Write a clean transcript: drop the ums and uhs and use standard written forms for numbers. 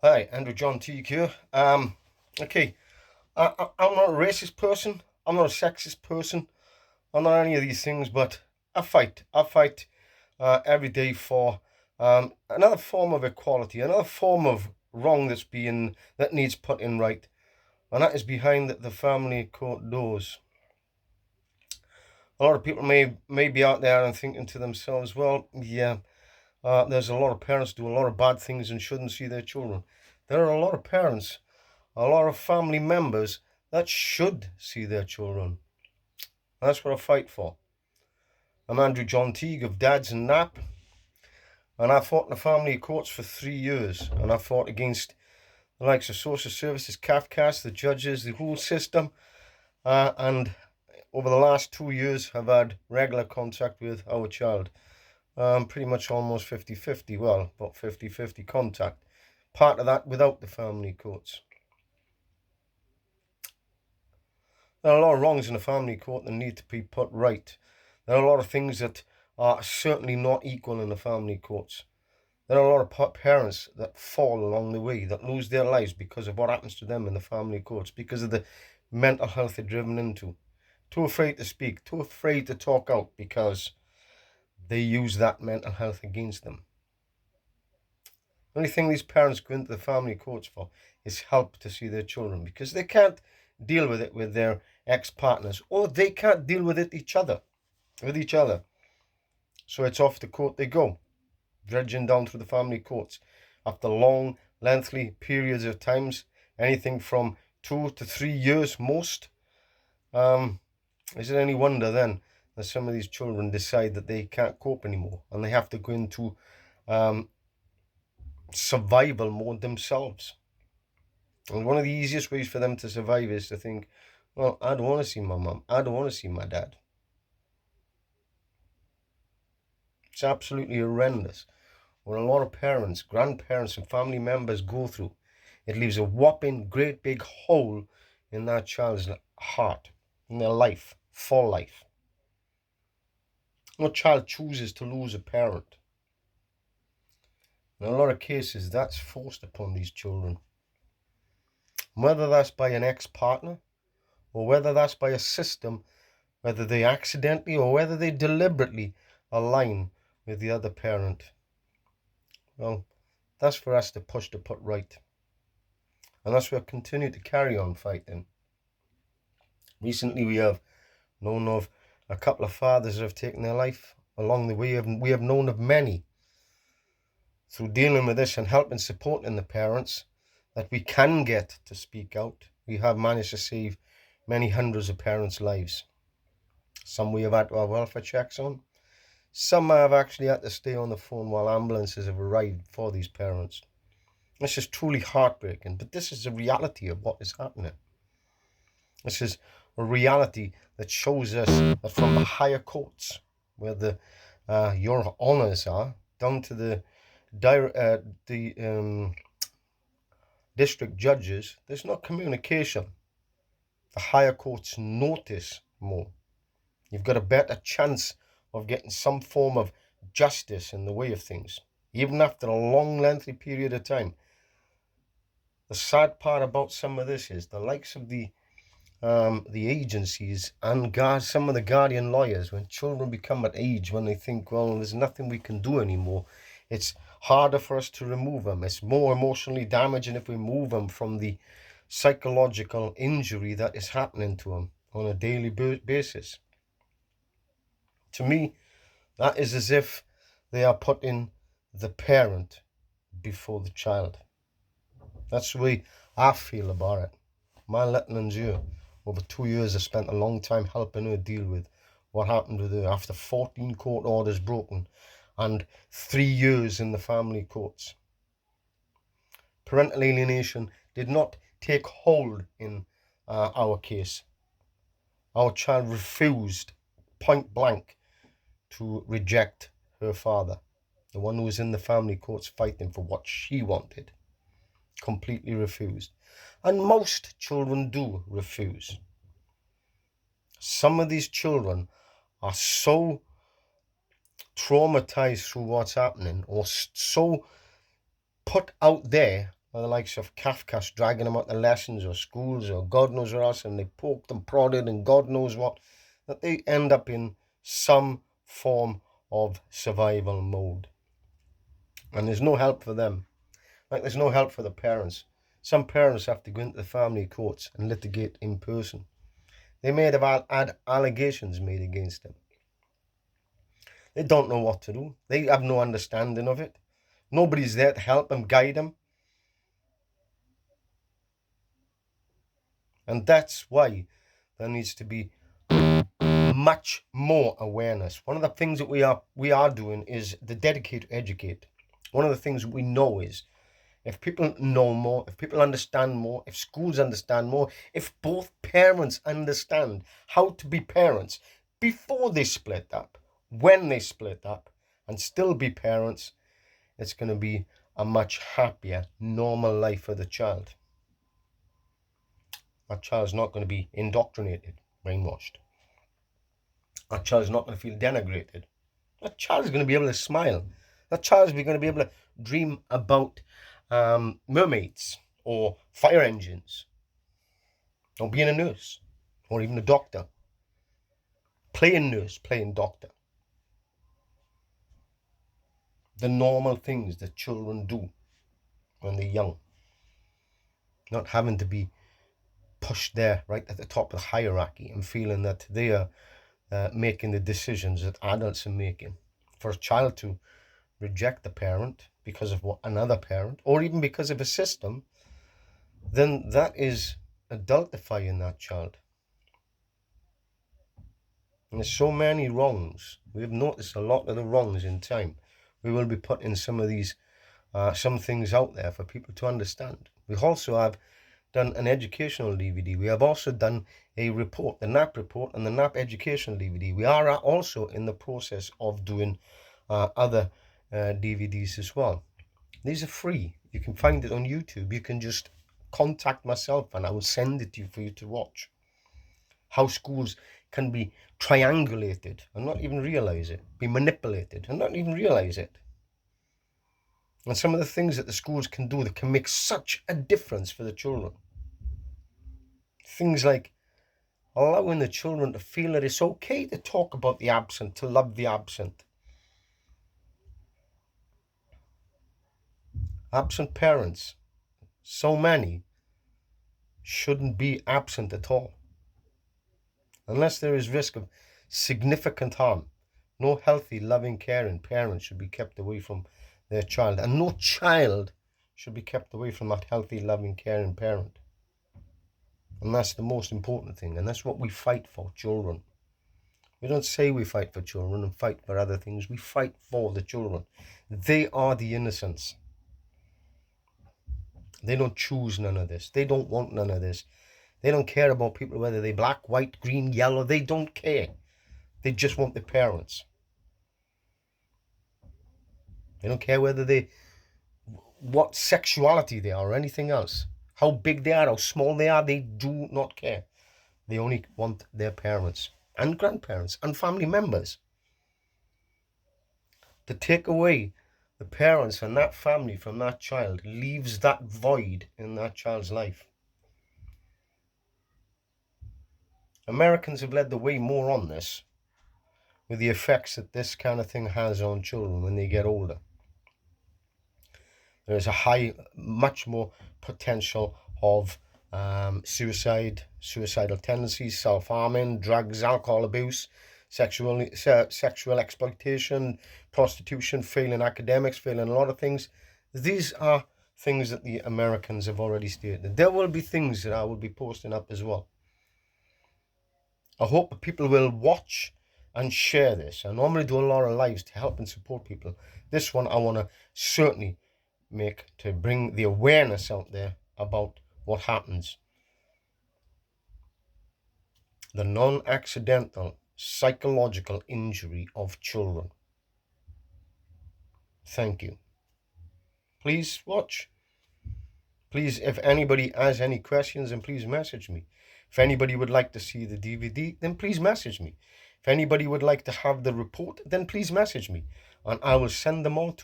Hi, Andrew John Teague here. Okay, I'm not a racist person. I'm not a sexist person. I'm not any of these things, but I fight. I fight every day for another form of equality, another form of wrong that needs put in right, and that is behind the family court doors. A lot of people may be out there and thinking to themselves, well, yeah, there's a lot of parents do a lot of bad things and shouldn't see their children. There are a lot of parents, a lot of family members that should see their children. That's what I fight for. I'm Andrew John Teague of Dads and Nap, and I fought in the family courts for 3 years, and I fought against the likes of social services, CAFCAS, the judges, the whole system, and over the last 2 years, I've had regular contact with our child. Pretty much almost 50-50, well, about 50-50 contact. Part of that without the family courts. There are a lot of wrongs in the family court that need to be put right. There are a lot of things that are certainly not equal in the family courts. There are a lot of parents that fall along the way, that lose their lives because of what happens to them in the family courts, because of the mental health they're driven into. Too afraid to speak, too afraid to talk out because they use that mental health against them. The only thing these parents go into the family courts for is help to see their children because they can't deal with it with their ex-partners, or they can't deal with it with each other. So it's off the court they go, dredging down through the family courts. After long, lengthy periods of times, anything from 2 to 3 years most, is it any wonder then that some of these children decide that they can't cope anymore and they have to go into survival mode themselves? And one of the easiest ways for them to survive is to think, well, I don't want to see my mum. I don't want to see my dad. It's absolutely horrendous. What a lot of parents, grandparents, and family members go through. It leaves a whopping great big hole in that child's heart, in their life, for life. No child chooses to lose a parent. In a lot of cases, that's forced upon these children. Whether that's by an ex-partner, or whether that's by a system, whether they accidentally or whether they deliberately align with the other parent. Well, that's for us to push to put right. And that's where we continue to carry on fighting. Recently, we have known of a couple of fathers that have taken their life. Along the way, we have known of many. Through dealing with this and helping supporting the parents that we can get to speak out, we have managed to save many hundreds of parents' lives. Some we have had to have welfare checks on. Some have actually had to stay on the phone while ambulances have arrived for these parents. This is truly heartbreaking, but this is the reality of what is happening. This is a reality that shows us that from the higher courts, where your honours are, down to the district judges, there's no communication. The higher courts notice more. You've got a better chance of getting some form of justice in the way of things, even after a long, lengthy period of time. The sad part about some of this is the likes of the agencies and some of the guardian lawyers, when children become at age when they think, well, there's nothing we can do anymore, it's harder for us to remove them. It's more emotionally damaging if we move them from the psychological injury that is happening to them on a daily basis. To me, that is as if they are putting the parent before the child. That's the way I feel about it. My little Anjou, over 2 years, I spent a long time helping her deal with what happened with her after 14 court orders broken and 3 years in the family courts. Parental alienation did not take hold in our case. Our child refused point blank to reject her father, the one who was in the family courts fighting for what she wanted. Completely refused. And most children do refuse. Some of these children are so traumatized through what's happening, or so put out there or the likes of Kafkas dragging them out to lessons or schools or God knows where else, and they poked and prodded and God knows what, that they end up in some form of survival mode. And there's no help for them. Like there's no help for the parents. Some parents have to go into the family courts and litigate in person. They may have had allegations made against them. They don't know what to do. They have no understanding of it. Nobody's there to help them, guide them. And that's why there needs to be much more awareness. One of the things that we are doing is the dedicate to educate. One of the things we know is if people know more, if people understand more, if schools understand more, if both parents understand how to be parents before they split up, when they split up, and still be parents, it's going to be a much happier, normal life for the child. That child's not going to be indoctrinated, brainwashed. That child's not going to feel denigrated. That child is going to be able to smile. That child is going to be able to dream about mermaids or fire engines or being a nurse or even a doctor. Playing nurse, playing doctor. The normal things that children do when they're young. Not having to be pushed there right at the top of the hierarchy and feeling that they are making the decisions that adults are making. For a child to reject the parent because of another parent or even because of a system, then that is adultifying that child. And there's so many wrongs. We've noticed a lot of the wrongs in time. We will be putting some of these, some things out there for people to understand. We also have done an educational DVD. We have also done a report, the NAP report and the NAP educational DVD. We are also in the process of doing other DVDs as well. These are free. You can find it on YouTube. You can just contact myself and I will send it to you for you to watch. How schools can be triangulated and not even realize it, be manipulated and not even realize it. And some of the things that the schools can do that can make such a difference for the children. Things like allowing the children to feel that it's okay to talk about the absent, to love the absent. Absent parents, so many, shouldn't be absent at all. Unless there is risk of significant harm, no healthy, loving, caring parent should be kept away from their child. And no child should be kept away from that healthy, loving, caring parent. And that's the most important thing. And that's what we fight for, children. We don't say we fight for children and fight for other things. We fight for the children. They are the innocents. They don't choose none of this. They don't want none of this. They don't care about people, whether they're black, white, green, yellow. They don't care. They just want the parents. They don't care whether what sexuality they are or anything else. How big they are, how small they are, they do not care. They only want their parents and grandparents and family members. To take away the parents and that family from that child leaves that void in that child's life. Americans have led the way more on this, with the effects that this kind of thing has on children when they get older. There's a much more potential of suicidal tendencies, self-harming, drugs, alcohol abuse, sexual exploitation, prostitution, failing academics, failing a lot of things. These are things that the Americans have already stated. There will be things that I will be posting up as well. I hope that people will watch and share this. I normally do a lot of lives to help and support people. This one I want to certainly make to bring the awareness out there about what happens. The non-accidental psychological injury of children. Thank you. Please watch. Please, if anybody has any questions, then please message me. If anybody would like to see the DVD, then please message me. If anybody would like to have the report, then please message me and I will send them all to